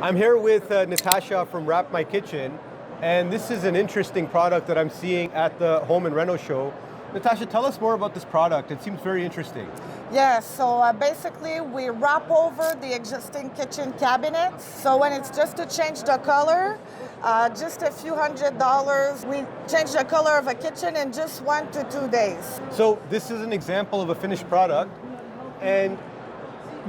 I'm here with Natasha from Wrap My Kitchen, and this is an interesting product that I'm seeing at the Home and Reno show. Natasha, tell us more about this product. It seems very interesting. Yes, so basically we wrap over the existing kitchen cabinets. So when it's just to change the color, just a few $100s, we change the color of a kitchen in just 1 to 2 days. So this is an example of a finished product, and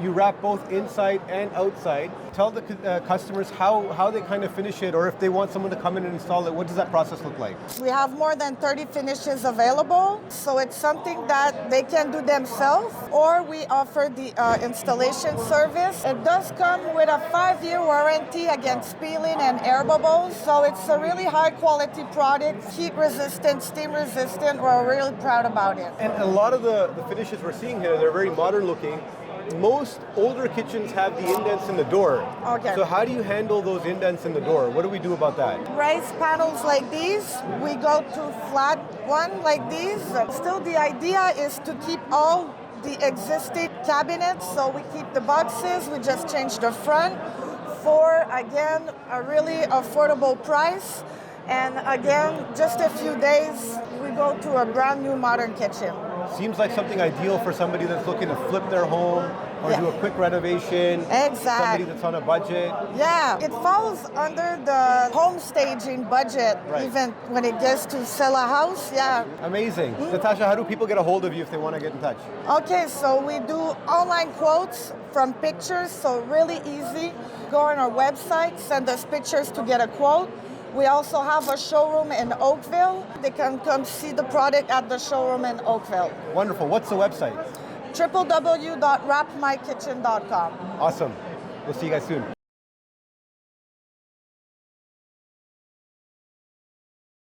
you wrap both inside and outside. Tell the customers how they kind of finish it, or if they want someone to come in and install it, what does that process look like? We have more than 30 finishes available, so it's something that they can do themselves, or we offer the installation service. It does come with a 5-year warranty against peeling and air bubbles, so it's a really high quality product, heat resistant, steam resistant. We're really proud about it. And a lot of the finishes we're seeing here, they're very modern looking. Most older kitchens have the indents in the door. Okay. So how do you handle those indents in the door? What do we do about that? Raised panels like these, we go to flat one like these. Still, the idea is to keep all the existing cabinets, so we keep the boxes, we just change the front for, again, a really affordable price. And again, just a few days, we go to a brand new modern kitchen. Seems like something ideal for somebody that's looking to flip their home or do a quick renovation. Exactly. Somebody that's on a budget. Yeah, it falls under the home staging budget, even when it gets to sell a house, yeah. Amazing. Natasha, how do people get a hold of you if they want to get in touch? Okay, so we do online quotes from pictures, so really easy. Go on our website, send us pictures to get a quote. We also have a showroom in Oakville. They can come see the product at the showroom in Oakville. Wonderful. What's the website? www.wrapmykitchen.com. Awesome. We'll see you guys soon.